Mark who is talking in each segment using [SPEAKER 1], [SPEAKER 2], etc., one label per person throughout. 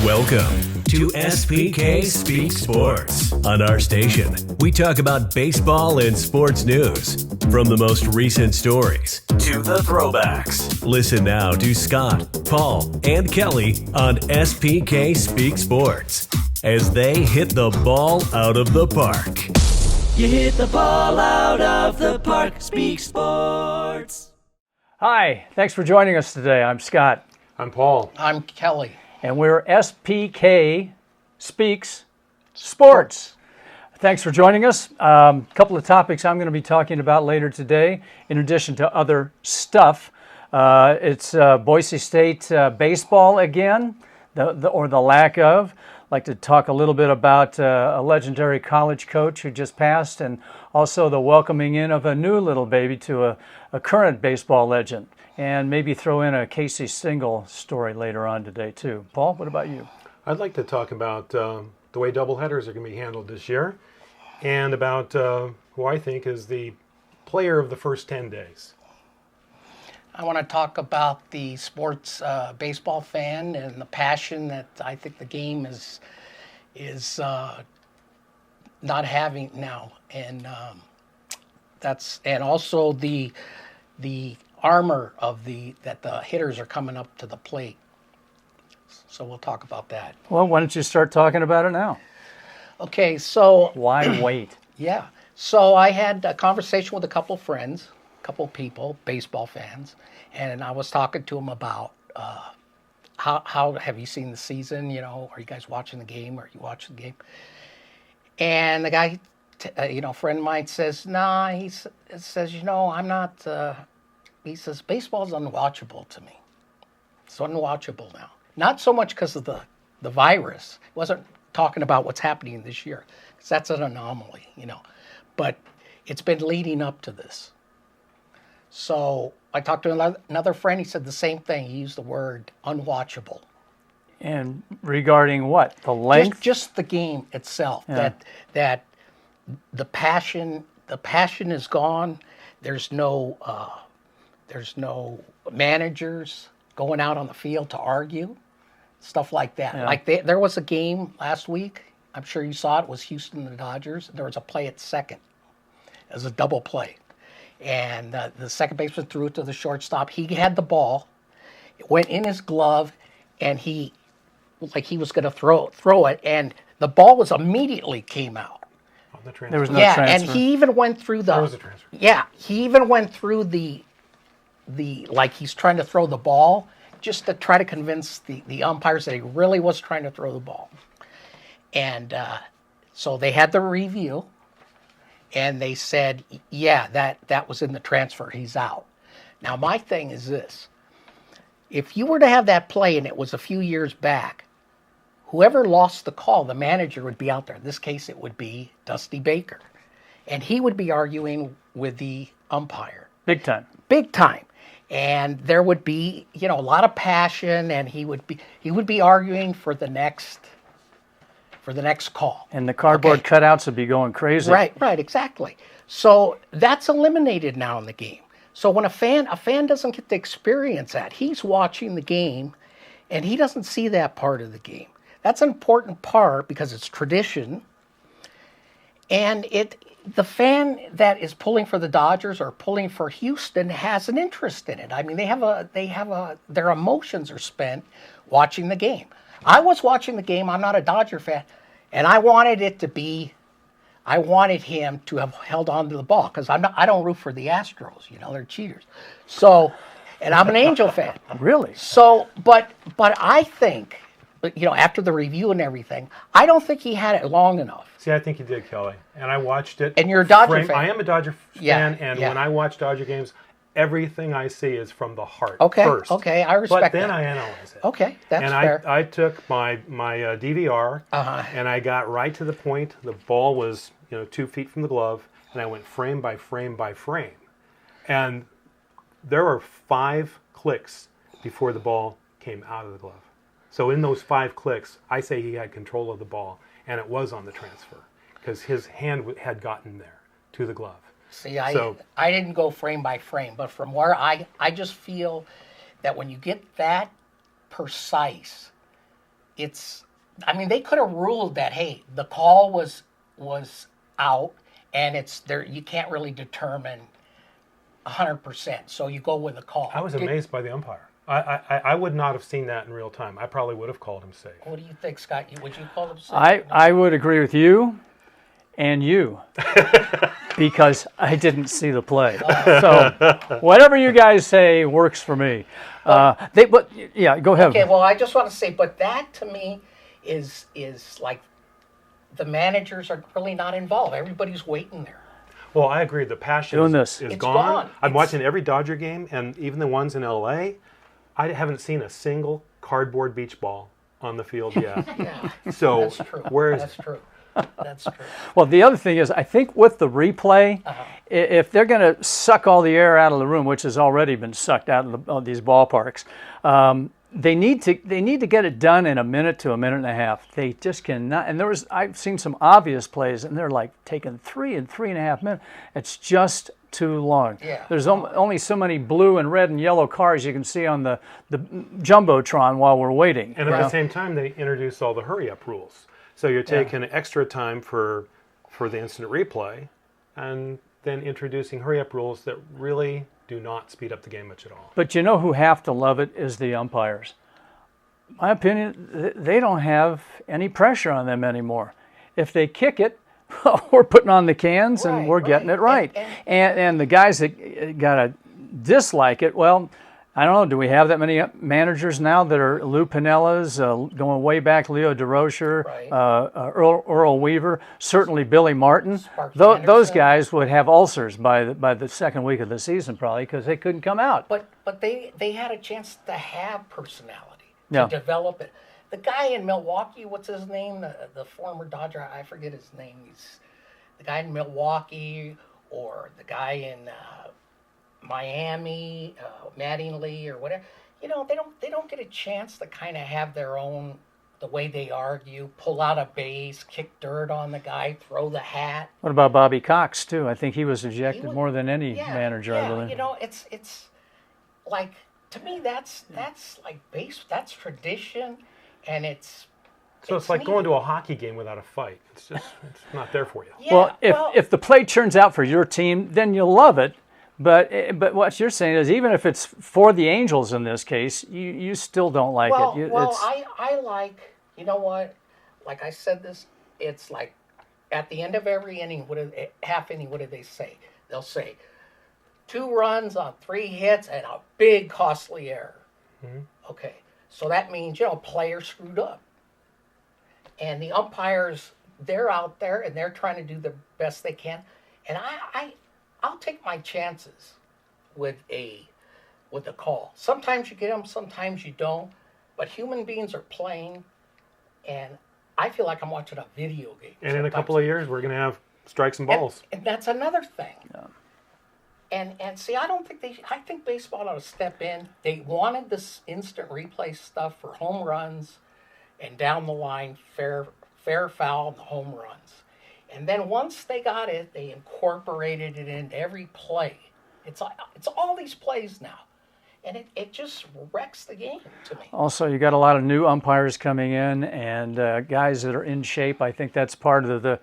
[SPEAKER 1] Welcome to SPK Speak Sports. On our station, we talk about baseball and sports news, from the most recent stories to the throwbacks. Listen now to Scott, Paul, and Kelly on SPK Speak Sports as they hit the ball out of the park.
[SPEAKER 2] You hit the ball out of the park, Speak Sports.
[SPEAKER 3] Hi, thanks for joining us today. I'm Scott.
[SPEAKER 4] I'm Paul.
[SPEAKER 5] I'm Kelly.
[SPEAKER 3] And we're SPK Speaks Sports. Thanks for joining us. A couple of topics I'm going to be talking about later today, in addition to other stuff. It's Boise State baseball again, the lack of. I'd like to talk a little bit about a legendary college coach who just passed, and also the welcoming in of a new little baby to a current baseball legend. And maybe throw in a Casey Stengel story later on today, too. Paul, what about you?
[SPEAKER 4] I'd like to talk about the way doubleheaders are going to be handled this year, and about who I think is the player of the first 10 days.
[SPEAKER 5] I want to talk about the sports baseball fan and the passion that I think the game is not having now, and and also the armor of that the hitters are coming up to the plate. So we'll talk about that.
[SPEAKER 3] Well, why don't you start talking about it now?
[SPEAKER 5] Okay, so
[SPEAKER 3] Why wait?
[SPEAKER 5] yeah. So I had a conversation with a couple friends, a couple people, baseball fans, and I was talking to them about how have you seen the season? You know, are you guys watching the game? Are you watching the game? And the guy, friend of mine says, nah, he says, I'm not. He says, baseball's unwatchable to me. It's unwatchable now. Not so much because of the virus. He wasn't talking about what's happening this year, because that's an anomaly, But it's been leading up to this. So I talked to another friend. He said the same thing. He used the word unwatchable.
[SPEAKER 3] And regarding what? The length?
[SPEAKER 5] Just the game itself.
[SPEAKER 3] Yeah.
[SPEAKER 5] That the passion is gone. There's no managers going out on the field to argue, stuff like that.
[SPEAKER 3] Yeah.
[SPEAKER 5] Like there was a game last week. I'm sure you saw it. It was Houston and the Dodgers. There was a play at second. It was a double play. And the second baseman threw it to the shortstop. He had the ball. It went in his glove, and he was going to throw it, and the ball immediately came out.
[SPEAKER 4] On the transfer.
[SPEAKER 3] There was no
[SPEAKER 5] Yeah,
[SPEAKER 3] transfer.
[SPEAKER 5] and he even went through
[SPEAKER 4] There was a transfer.
[SPEAKER 5] Yeah, he even went through the like he's trying to throw the ball, just to try to convince the umpires that he really was trying to throw the ball. And so they had the review, and they said, yeah, that was in the transfer. He's out. Now, my thing is this. If you were to have that play and it was a few years back, whoever lost the call, the manager would be out there. In this case, it would be Dusty Baker. And he would be arguing with the umpire.
[SPEAKER 3] Big time.
[SPEAKER 5] Big time. And there would be, a lot of passion, and he would be arguing for the next call.
[SPEAKER 3] And the cardboard cutouts would be going crazy.
[SPEAKER 5] Right, exactly. So that's eliminated now in the game. So when a fan doesn't get to experience that, he's watching the game, and he doesn't see that part of the game. That's an important part because it's tradition, and the fan that is pulling for the Dodgers or pulling for Houston has an interest in it. I mean, their emotions are spent watching the game. I was watching the game. I'm not a Dodger fan, and I wanted him to have held on to the ball because I don't root for the Astros. They're cheaters. So, and I'm an Angel fan.
[SPEAKER 3] Really?
[SPEAKER 5] So, but I think, after the review and everything, I don't think he had it long enough.
[SPEAKER 4] See, I think you did, Kelly. And I watched it.
[SPEAKER 5] And you're a Dodger fan.
[SPEAKER 4] I am a Dodger
[SPEAKER 5] Yeah,
[SPEAKER 4] fan, and
[SPEAKER 5] yeah.
[SPEAKER 4] when I watch Dodger games, everything I see is from the heart first.
[SPEAKER 5] Okay, I respect that.
[SPEAKER 4] But then I analyze it.
[SPEAKER 5] Okay, that's
[SPEAKER 4] and
[SPEAKER 5] fair.
[SPEAKER 4] I took my DVR, and I got right to the point. The ball was 2 feet from the glove, and I went frame by frame by frame. And there were 5 clicks before the ball came out of the glove. So in those 5 clicks, I say he had control of the ball, and it was on the transfer because his hand had gotten there to the glove.
[SPEAKER 5] See, I didn't go frame by frame, but from where I just feel that when you get that precise I mean, they could have ruled that, hey, the call was out, and it's there. You can't really determine 100%, so you go with the call.
[SPEAKER 4] I was amazed by the umpire. I would not have seen that in real time. I probably would have called him safe.
[SPEAKER 5] What do you think, Scott? Would you call him safe?
[SPEAKER 3] I would agree with you and you because I didn't see the play. So whatever you guys say works for me. But yeah, go ahead.
[SPEAKER 5] Okay, well, I just want to say, but that to me is like the managers are really not involved. Everybody's waiting there.
[SPEAKER 4] Well, I agree. The passion is
[SPEAKER 5] It's
[SPEAKER 4] gone.
[SPEAKER 5] gone.
[SPEAKER 4] I'm watching every Dodger game, and even the ones in LA. I haven't seen a single cardboard beach ball on the field yet.
[SPEAKER 5] Yeah,
[SPEAKER 4] So
[SPEAKER 5] that's true.
[SPEAKER 4] where is
[SPEAKER 5] That's true. That's true.
[SPEAKER 3] Well, the other thing is, I think with the replay, if they're going to suck all the air out of the room, which has already been sucked out of these ballparks, they need to get it done in a minute to a minute and a half. They just cannot. And I've seen some obvious plays, and they're like taking 3 and 3.5 minutes. It's just too long.
[SPEAKER 5] Yeah.
[SPEAKER 3] There's only so many blue and red and yellow cars you can see on the jumbotron while we're waiting.
[SPEAKER 4] And at the same time, they introduced all the hurry-up rules. So you're taking extra time for the instant replay, and then introducing hurry-up rules that really do not speed up the game much at all.
[SPEAKER 3] But you know who have to love it is the umpires. My opinion, they don't have any pressure on them anymore. If they kick it, we're putting on the cans and we're getting it right. And the guys that got to dislike it, well, I don't know, do we have that many managers now that are Lou Pinellas, going way back, Leo DeRocher, Earl Weaver, certainly Billy Martin. Those guys would have ulcers by the second week of the season probably because they couldn't come out.
[SPEAKER 5] But they had a chance to have personality, to develop it. The guy in Milwaukee, what's his name? The former Dodger, I forget his name. He's the guy in Milwaukee, or the guy in Miami, Mattingly, or whatever. You know, they don't get a chance to kind of have their own, the way they argue, pull out a base, kick dirt on the guy, throw the hat.
[SPEAKER 3] What about Bobby Cox too? I think he was ejected more than any manager, I believe.
[SPEAKER 5] You know, it's like, to me that's like that's tradition, and it's
[SPEAKER 4] like
[SPEAKER 5] neat.
[SPEAKER 4] going to a hockey game without a fight. It's not there for you.
[SPEAKER 5] Yeah,
[SPEAKER 3] well, if the play turns out for your team, then you'll love it. But what you're saying is, even if it's for the Angels in this case, you still don't like it.
[SPEAKER 5] I like, you know what? Like I said this, it's like at the end of every inning, half inning, what do they say? They'll say 2 runs on 3 hits and a big costly error. Mm-hmm. Okay, so that means, player screwed up. And the umpires, they're out there and they're trying to do the best they can. And I'll take my chances with a call. Sometimes you get them, sometimes you don't. But human beings are playing, and I feel like I'm watching a video game.
[SPEAKER 4] And in a couple of years, we're going to have strikes and balls.
[SPEAKER 5] And that's another thing. Yeah. And see, I think baseball ought to step in. They wanted this instant replay stuff for home runs and down the line, fair foul, and the home runs. And then once they got it, they incorporated it into every play. It's all these plays now. And it just wrecks the game to me.
[SPEAKER 3] Also, you got a lot of new umpires coming in and guys that are in shape. I think that's part of the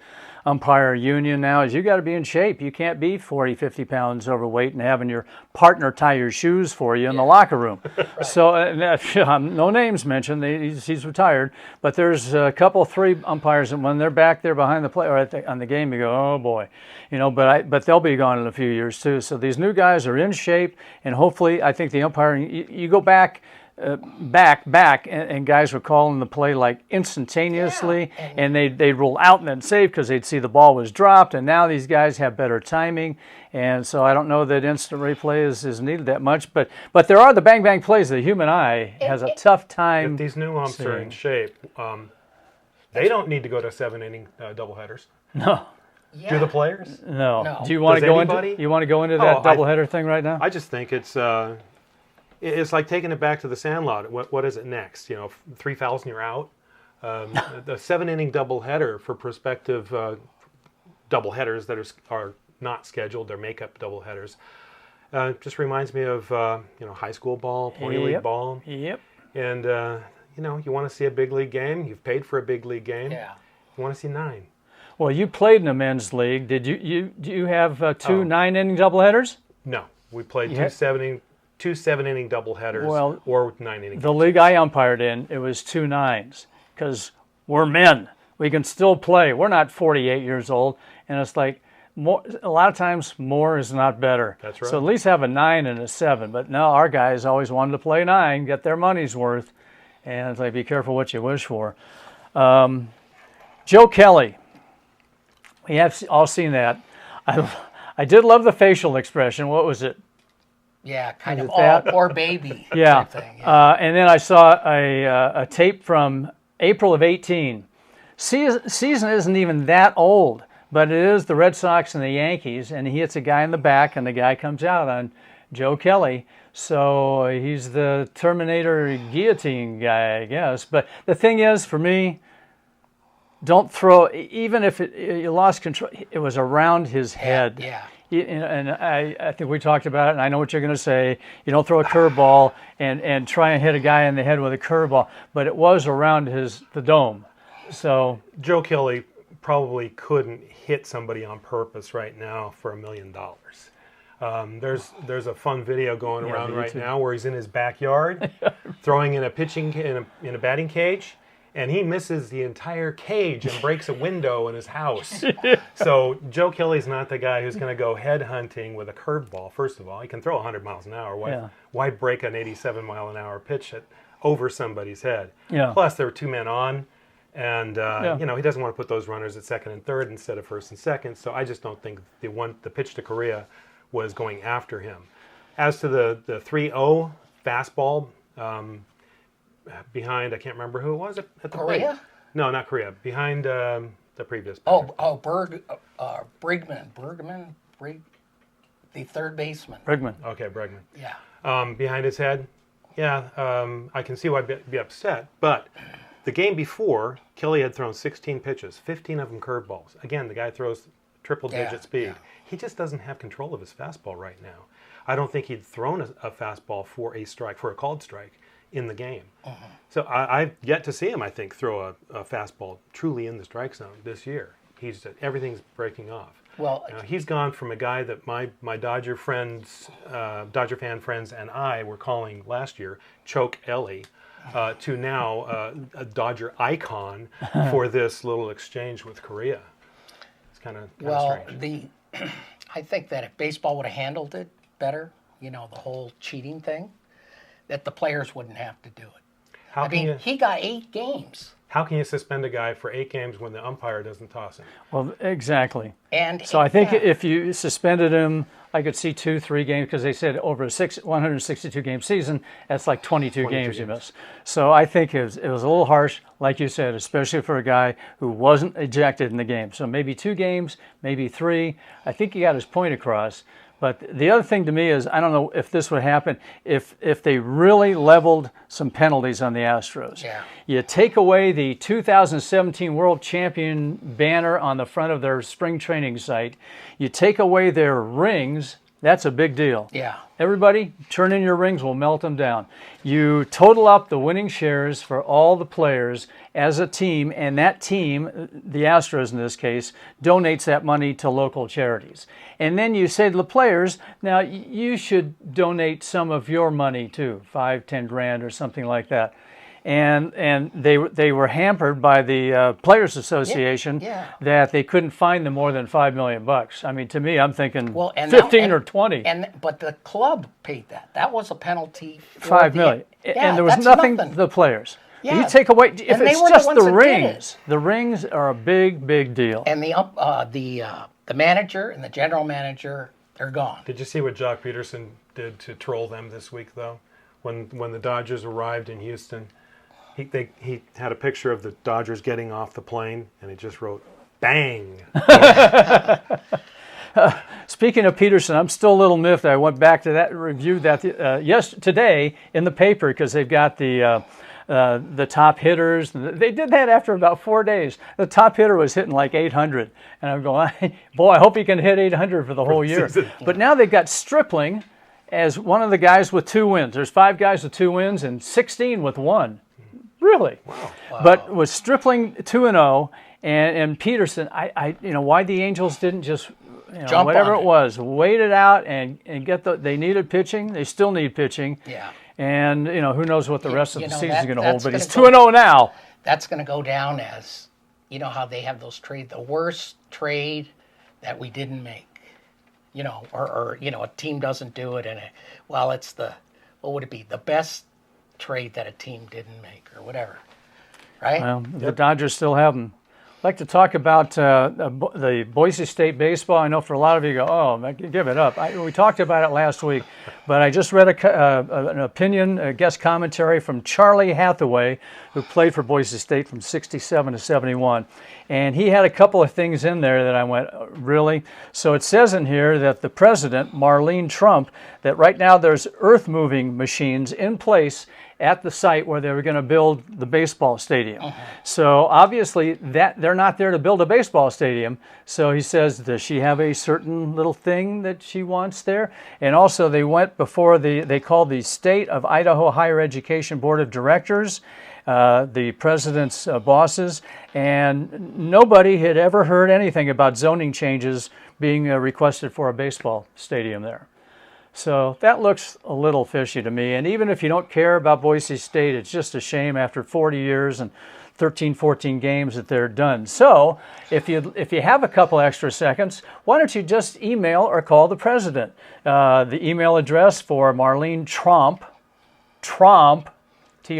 [SPEAKER 3] umpire union now is you got to be in shape. You can't be 40, 50 pounds overweight and having your partner tie your shoes for you in the locker room. Right. So no names mentioned. He's retired. But there's a couple, 3 umpires, and when they're back there behind the play or on the game, you go, oh boy. But they'll be gone in a few years too. So these new guys are in shape, and hopefully I think the umpiring, you go back, and guys were calling the play like instantaneously, and they'd roll out and then save because they'd see the ball was dropped, and now these guys have better timing, and so I don't know that instant replay is needed that much, but there are the bang plays that the human eye has a tough time.
[SPEAKER 4] If these new umps are in shape, they don't need to go to 7-inning doubleheaders.
[SPEAKER 3] No.
[SPEAKER 5] Yeah.
[SPEAKER 4] Do the players?
[SPEAKER 3] No. Do you want to go into that doubleheader thing right now?
[SPEAKER 4] I just think it's like taking it back to the Sandlot. What is it next? 3 fouls and you're out. The 7-inning doubleheader for prospective doubleheaders that are not scheduled, they're makeup doubleheaders. Just reminds me of high school ball, pony league ball.
[SPEAKER 3] Yep.
[SPEAKER 4] And you want to see a big league game. You've paid for a big league game.
[SPEAKER 5] Yeah.
[SPEAKER 4] You want to see 9.
[SPEAKER 3] Well, you played in a men's league. Did do you have two 9-inning doubleheaders?
[SPEAKER 4] No, we played two 7-inning doubleheaders or 9-inning.
[SPEAKER 3] The league I umpired in, it was 2 9s because we're men. We can still play. We're not 48 years old, and it's like a lot of times more is not better.
[SPEAKER 4] That's right.
[SPEAKER 3] So at least have a 9 and a 7. But no, our guys always wanted to play 9, get their money's worth, and it's like be careful what you wish for. Joe Kelly. We have all seen that. I did love the facial expression. What was it?
[SPEAKER 5] Yeah, kind of,
[SPEAKER 3] that?
[SPEAKER 5] poor baby.
[SPEAKER 3] Yeah.
[SPEAKER 5] Type thing. Yeah.
[SPEAKER 3] And then I saw a tape from April of 18. Season isn't even that old, but it is the Red Sox and the Yankees, and he hits a guy in the back, and the guy comes out on Joe Kelly. So he's the Terminator guillotine guy, I guess. But the thing is, for me, don't throw, even if you lost control, it was around his head.
[SPEAKER 5] Yeah.
[SPEAKER 3] And I think we talked about it, and I know what you're going to say. You don't throw a curveball and try and hit a guy in the head with a curveball, but it was around the dome. So
[SPEAKER 4] Joe Kelly probably couldn't hit somebody on purpose right now for $1 million. There's a fun video going around right now where he's in his backyard throwing in a batting cage. And he misses the entire cage and breaks a window in his house. So Joe Kelly's not the guy who's going to go head hunting with a curveball. First of all, he can throw 100 miles an hour. Why break an 87-mile-an-hour pitch over somebody's head?
[SPEAKER 3] Yeah.
[SPEAKER 4] Plus, there were 2 men on, and he doesn't want to put those runners at second and third instead of first and second. So I just don't think the pitch to Correa was going after him. As to the 3-0 fastball. Behind, I can't remember who it was at the
[SPEAKER 5] Correa?
[SPEAKER 4] plate. No, not Correa. Behind the previous.
[SPEAKER 5] Bergman, the third baseman.
[SPEAKER 3] Bregman.
[SPEAKER 4] Okay, Bregman.
[SPEAKER 5] Yeah.
[SPEAKER 4] Behind his head. Yeah, I can see why I'd be upset. But the game before, Kelly had thrown 16 pitches, 15 of them curveballs. Again, the guy throws triple-digit speed. Yeah. He just doesn't have control of his fastball right now. I don't think he'd thrown a fastball for a called strike in the game.
[SPEAKER 5] Uh-huh.
[SPEAKER 4] So I've yet to see him, I think, throw a fastball truly in the strike zone this year. Everything's breaking off.
[SPEAKER 5] Well,
[SPEAKER 4] he's gone from a guy that my Dodger fan friends and I were calling last year Choke Ellie, to now a Dodger icon for this little exchange with Correa. It's kind of strange.
[SPEAKER 5] I think that if baseball would have handled it better, the whole cheating thing, that the players wouldn't have to do it. He got 8 games.
[SPEAKER 4] How can you suspend a guy for 8 games when the umpire doesn't toss him?
[SPEAKER 3] Well, exactly.
[SPEAKER 5] And
[SPEAKER 3] so I think if you suspended him, I could see 2-3 games because they said over a 162-game season, that's like 22 games you miss. So I think it was a little harsh, like you said, especially for a guy who wasn't ejected in the game. So maybe 2 games, maybe 3. I think he got his point across. But the other thing to me is, I don't know if this would happen if they really leveled some penalties on the Astros.
[SPEAKER 5] Yeah.
[SPEAKER 3] You take away the 2017 World Champion banner on the front of their spring training site. You take away their rings. That's a big deal.
[SPEAKER 5] Yeah.
[SPEAKER 3] Everybody, turn in your rings. We'll melt them down. You total up the winning shares for all the players as a team, and that team, the Astros in this case, donates that money to local charities. And then you say to the players, now you should donate some of your money too, $5-10 grand or something like that. And they were hampered by the Players Association that they couldn't fine them more than $5 million. I mean, to me, I'm thinking 15 or 20.
[SPEAKER 5] But the club paid that. That was a penalty. For
[SPEAKER 3] $5 million. And there was nothing to the players.
[SPEAKER 5] Yeah.
[SPEAKER 3] You take away, if it's just the rings, the rings are a big, big deal.
[SPEAKER 5] And the manager and the general manager, they're gone.
[SPEAKER 4] Did you see what Jock Peterson did to troll them this week, though? When the Dodgers arrived in Houston, he had a picture of the Dodgers getting off the plane, and he just wrote, "Bang."
[SPEAKER 3] Speaking of Peterson, I'm still a little miffed. I went back to that, reviewed that today in the paper because they've got the top hitters. They did that after about 4 days. The top hitter was hitting like 800, and I'm going, boy, I hope he can hit 800 for the whole year. But now they've got Stripling as one of the guys with 2 wins. There's 5 guys with 2 wins and 16 with 1. Really?
[SPEAKER 4] Wow.
[SPEAKER 3] But with Stripling 2-0 and Peterson, I why the Angels didn't just
[SPEAKER 5] Jump
[SPEAKER 3] whatever
[SPEAKER 5] on
[SPEAKER 3] it
[SPEAKER 5] it.
[SPEAKER 3] was, wait it out and get they needed pitching. They still need pitching.
[SPEAKER 5] Yeah.
[SPEAKER 3] And who knows what the rest of the season is going to hold.
[SPEAKER 5] that's
[SPEAKER 3] But he's
[SPEAKER 5] gonna
[SPEAKER 3] 2-0 now.
[SPEAKER 5] That's going to go down as, how they have those the worst trade that we didn't make. Or a team doesn't do it, and it's what would it be? The best trade that a team didn't make, or whatever, right?
[SPEAKER 3] Well, the Dodgers still have them. I'd like to talk about the Boise State baseball. I know for a lot of you go, oh, give it up. We talked about it last week, but I just read an opinion, a guest commentary from Charlie Hathaway, who played for Boise State from 67 to 71. And he had a couple of things in there that I went, really? So it says in here that the president, Marlene Trump, that right now there's earth-moving machines in place at the site where they were going to build the baseball stadium. So obviously that they're not there to build a baseball stadium. So he says, does she have a certain little thing that she wants there? And also they went before they called the State of Idaho Higher Education Board of Directors, the president's bosses, and nobody had ever heard anything about zoning changes being requested for a baseball stadium there. So that looks a little fishy to me. And even if you don't care about Boise State, it's just a shame after 40 years and 13, 14 games that they're done. So if you have a couple extra seconds, why don't you just email or call the president? The email address for Marlene Trump, Tromp, is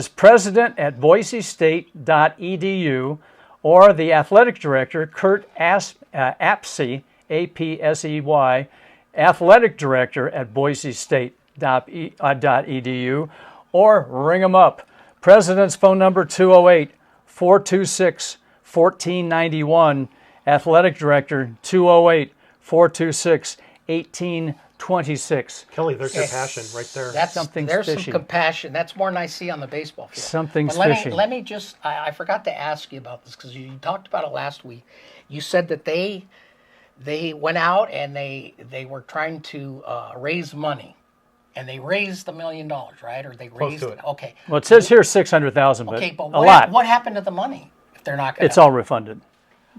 [SPEAKER 3] president@boisestate.edu, or the athletic director, Kurt Apsey, APSEY, athletic director at boisestate.edu, or ring them up. President's phone number 208-426-1491, athletic director 208-426-1826.
[SPEAKER 4] Kelly, there's your passion right there.
[SPEAKER 5] There's
[SPEAKER 3] fishy.
[SPEAKER 5] some compassion. That's more than I see on the baseball field.
[SPEAKER 3] Something's
[SPEAKER 5] But
[SPEAKER 3] fishy.
[SPEAKER 5] let me just, I forgot to ask you about this because you talked about it last week. You said that they went out and they were trying to raise money, and they raised $1 million, right? Or they raised
[SPEAKER 4] to it.
[SPEAKER 5] Okay.
[SPEAKER 3] Well, it says here 600,000, but,
[SPEAKER 5] Okay, but
[SPEAKER 3] a lot.
[SPEAKER 5] what happened to the money if they're not going to?
[SPEAKER 3] It's all refunded.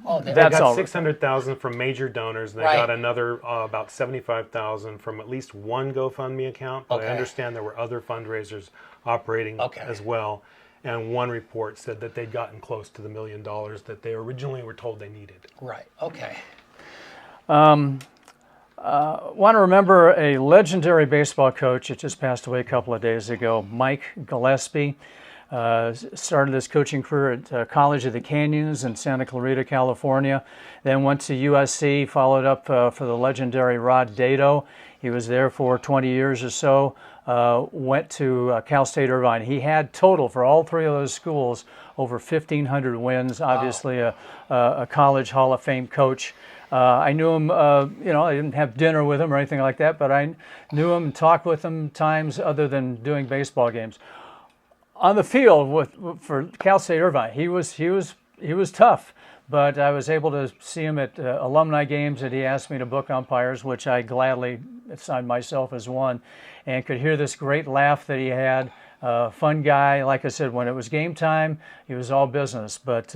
[SPEAKER 5] Oh,
[SPEAKER 4] They
[SPEAKER 3] That's all.
[SPEAKER 4] got 600,000 from major donors, and they
[SPEAKER 5] Right.
[SPEAKER 4] got another about 75,000 from at least one GoFundMe account. But
[SPEAKER 5] Okay.
[SPEAKER 4] I understand there were other fundraisers operating
[SPEAKER 5] Okay.
[SPEAKER 4] as well. And one report said that they'd gotten close to the $1 million that they originally were told they needed.
[SPEAKER 5] Right. Okay.
[SPEAKER 3] Want to remember a legendary baseball coach that just passed away a couple of days ago, Mike Gillespie. Started his coaching career at College of the Canyons in Santa Clarita, California. Then went to USC, followed up for the legendary Rod Dato. He was there for 20 years or so. Went to Cal State Irvine. He had total for all three of those schools over 1,500 wins. Obviously a college Hall of Fame coach. I knew him, I didn't have dinner with him or anything like that, but I knew him and talked with him times other than doing baseball games. On the field for Cal State Irvine, he was tough, but I was able to see him at alumni games that he asked me to book umpires, which I gladly assigned myself as one, and could hear this great laugh that he had. Fun guy. Like I said, when it was game time, he was all business, but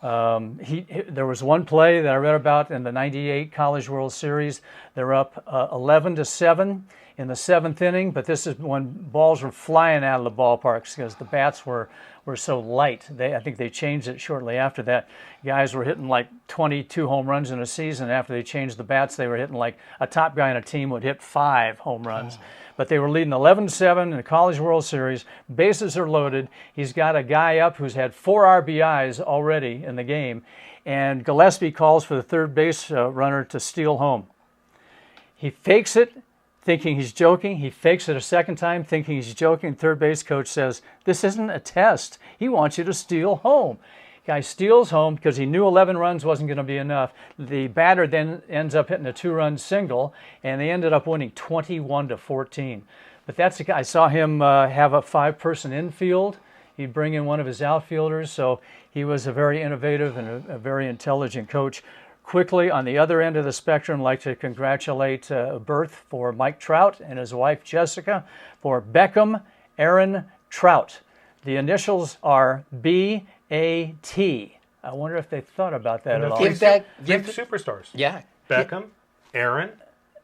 [SPEAKER 3] there was one play that I read about in the '98 College World Series. They're up 11-7 in the seventh inning, but this is when balls were flying out of the ballparks because the bats were so light. I think they changed it shortly after that. Guys were hitting like 22 home runs in a season. After they changed the bats, they were hitting like a top guy on a team would hit 5 home runs. But they were leading 11-7 in the College World Series. Bases are loaded. He's got a guy up who's had 4 RBIs already in the game. And Gillespie calls for the third base runner to steal home. He fakes it, thinking he's joking. He fakes it a second time, thinking he's joking. Third base coach says, "This isn't a test. He wants you to steal home." Guy steals home because he knew 11 runs wasn't going to be enough. The batter then ends up hitting a 2-run single, and they ended up winning 21-14. But that's the guy. I saw him have a 5-person infield. He'd bring in one of his outfielders, so he was a very innovative and a very intelligent coach. Quickly, on the other end of the spectrum, I'd like to congratulate a birth for Mike Trout and his wife Jessica, for Beckham Aaron Trout. The initials are B-A-T. I wonder if they thought about that at all.
[SPEAKER 5] Give that,
[SPEAKER 4] Three
[SPEAKER 5] give
[SPEAKER 4] superstars.
[SPEAKER 5] yeah.
[SPEAKER 4] Beckham, Aaron,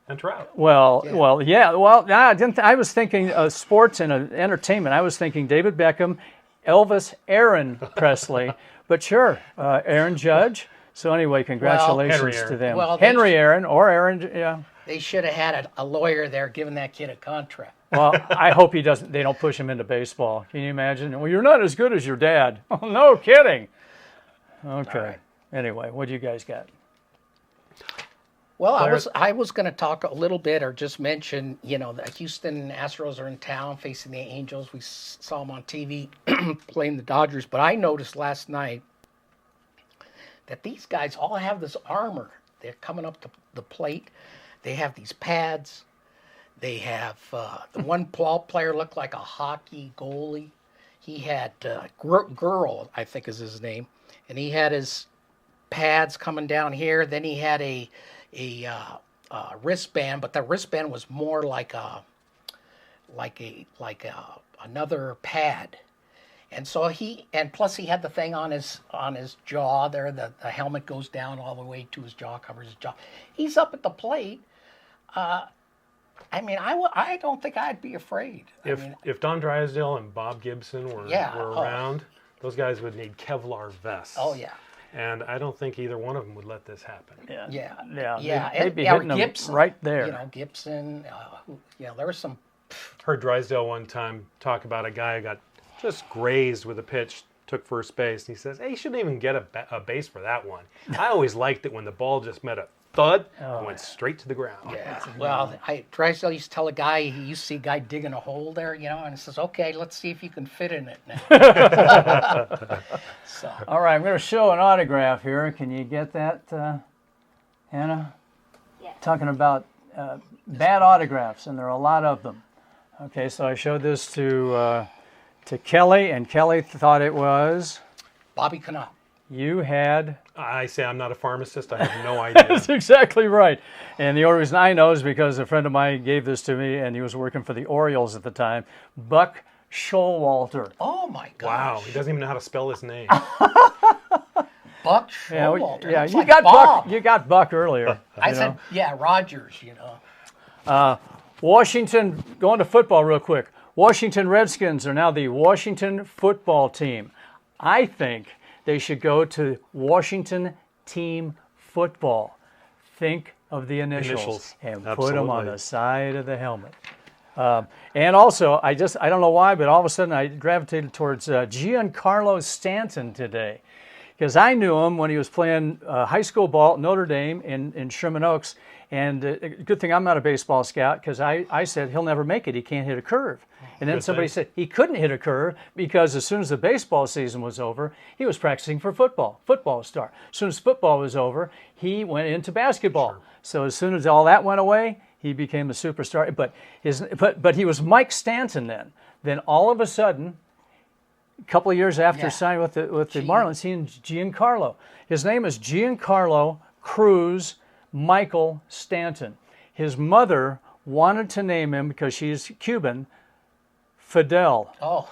[SPEAKER 4] and Trout.
[SPEAKER 3] Well, yeah. Well, I didn't. I was thinking sports and entertainment. I was thinking David Beckham, Elvis Aaron Presley, but sure, Aaron Judge. So anyway, congratulations to them.
[SPEAKER 5] Well,
[SPEAKER 3] Henry Aaron or Aaron, yeah.
[SPEAKER 5] They should have had a lawyer there giving that kid a contract.
[SPEAKER 3] Well, I hope he doesn't. They don't push him into baseball. Can you imagine? Well, you're not as good as your dad. Oh, no kidding. Okay.
[SPEAKER 5] right.
[SPEAKER 3] Anyway, what do you guys got?
[SPEAKER 5] Well, I was going to talk a little bit or just mention, the Houston Astros are in town facing the Angels. We saw them on TV playing the Dodgers, but I noticed last night that these guys all have this armor. They're coming up to the plate. They have these pads. They have the one ball player looked like a hockey goalie. He had Girl, I think is his name, and he had his pads coming down here. Then he had a wristband, but the wristband was more like another pad. And so plus he had the thing on his jaw there. The helmet goes down all the way to his jaw, covers his jaw. He's up at the plate. I don't think I'd be afraid.
[SPEAKER 4] If Don Drysdale and Bob Gibson were around, those guys would need Kevlar vests.
[SPEAKER 5] Oh yeah.
[SPEAKER 4] And I don't think either one of them would let this happen.
[SPEAKER 3] Yeah. They'd be hitting them
[SPEAKER 5] Gibson,
[SPEAKER 3] right there.
[SPEAKER 5] Gibson. There was some.
[SPEAKER 4] Heard Drysdale one time talk about a guy who got just grazed with a pitch, took first base, and he says, "Hey, you shouldn't even get a base for that one. I always liked it when the ball just met a thud and went straight to the ground."
[SPEAKER 5] Yeah. Well, Drysdale used to tell a guy, he used to see a guy digging a hole there, and he says, "Okay, let's see if you can fit in it now." So.
[SPEAKER 3] All right, I'm going to show an autograph here. Can you get that, Hannah?
[SPEAKER 6] Yeah.
[SPEAKER 3] Talking about bad autographs, and there are a lot of them. Okay, so I showed this to Kelly, and Kelly thought it was
[SPEAKER 5] Bobby Cannell.
[SPEAKER 3] You had.
[SPEAKER 4] I say I'm not a pharmacist. I have no idea.
[SPEAKER 3] That's exactly right. And the only reason I know is because a friend of mine gave this to me, and he was working for the Orioles at the time. Buck Showalter.
[SPEAKER 5] Oh my gosh.
[SPEAKER 4] Wow, he doesn't even know how to spell his name.
[SPEAKER 5] Buck Showalter.
[SPEAKER 3] Yeah,
[SPEAKER 5] Looks
[SPEAKER 3] you
[SPEAKER 5] like
[SPEAKER 3] got
[SPEAKER 5] Bob.
[SPEAKER 3] Buck. You got Buck earlier.
[SPEAKER 5] I said, Rogers.
[SPEAKER 3] Washington. Going to football real quick. Washington Redskins are now the Washington football team. I think they should go to Washington Team Football. Think of the initials. And put them on the side of the helmet. And also, I don't know why, but all of a sudden I gravitated towards Giancarlo Stanton today. Because I knew him when he was playing high school ball at Notre Dame in Sherman Oaks. And good thing I'm not a baseball scout, because I said he'll never make it. He can't hit a curve. And then somebody said he couldn't hit a curve because as soon as the baseball season was over, he was practicing for football star. As soon as football was over, he went into basketball. Sure. So as soon as all that went away, he became a superstar. But he was Mike Stanton then. Then all of a sudden, a couple of years after signing with the Marlins, he and Giancarlo. His name is Giancarlo Cruz Michael Stanton. His mother wanted to name him, because she's Cuban, Fidel.
[SPEAKER 5] Oh.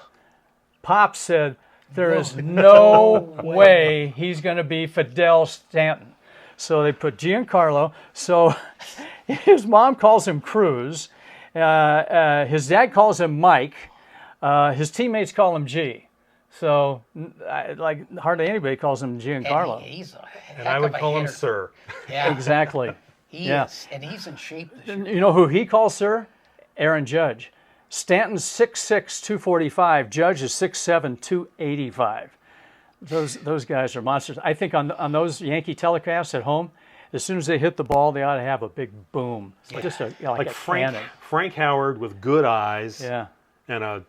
[SPEAKER 3] Pop said, there is no way he's going to be Fidel Stanton. So they put Giancarlo. So his mom calls him Cruz. His dad calls him Mike. His teammates call him G. So, hardly anybody calls him Giancarlo.
[SPEAKER 4] And I would call him Sir.
[SPEAKER 5] Yeah.
[SPEAKER 3] Exactly.
[SPEAKER 5] He is, and he's in shape this year.
[SPEAKER 3] You know who he calls Sir? Aaron Judge. Stanton's 6'6", 245. Judge is 6'7", 285. Those guys are monsters. I think on those Yankee telecasts at home, as soon as they hit the ball, they ought to have a big boom.
[SPEAKER 4] Yeah.
[SPEAKER 3] Just
[SPEAKER 4] like
[SPEAKER 3] a
[SPEAKER 4] Frank,
[SPEAKER 3] cannon.
[SPEAKER 4] Frank Howard with good eyes.
[SPEAKER 3] Yeah.
[SPEAKER 4] And an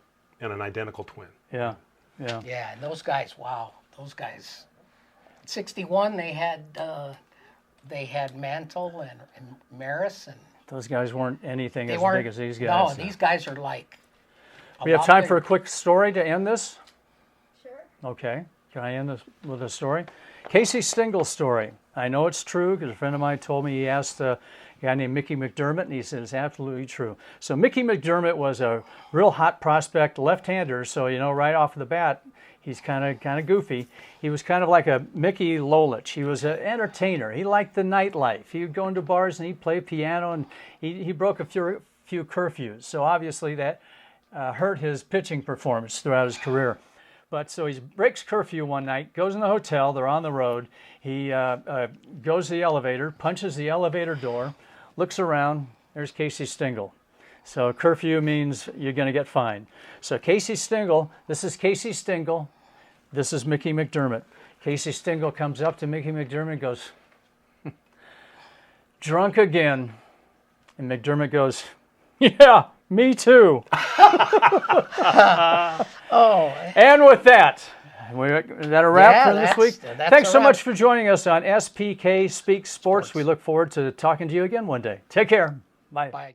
[SPEAKER 4] identical twin.
[SPEAKER 3] Yeah.
[SPEAKER 5] Yeah, and those guys, wow, those guys. 61, they had Mantle and Maris, and
[SPEAKER 3] those guys weren't anything as big as these
[SPEAKER 5] No,
[SPEAKER 3] guys.
[SPEAKER 5] these guys are like.
[SPEAKER 3] We have time for a quick story to end this.
[SPEAKER 6] Sure.
[SPEAKER 3] Okay. Can I end this with a story? Casey Stingel's story. I know it's true because a friend of mine told me he asked guy named Mickey McDermott, and he said it's absolutely true. So Mickey McDermott was a real hot prospect left-hander, so right off the bat, he's kind of goofy. He was kind of like a Mickey Lolich. He was an entertainer. He liked the nightlife. He would go into bars and he'd play piano, and he broke a few curfews. So obviously that hurt his pitching performance throughout his career. But so he breaks curfew one night, goes in the hotel, they're on the road. He goes to the elevator, punches the elevator door, looks around, there's Casey Stengel. So curfew means you're going to get fined. So Casey Stengel, this is Casey Stengel, this is Mickey McDermott. Casey Stengel comes up to Mickey McDermott and goes, drunk again. And McDermott goes, yeah, me too. And with that, is that a wrap for this week? Thanks so much for joining us on SPK Speak Sports. We look forward to talking to you again one day. Take care. Bye.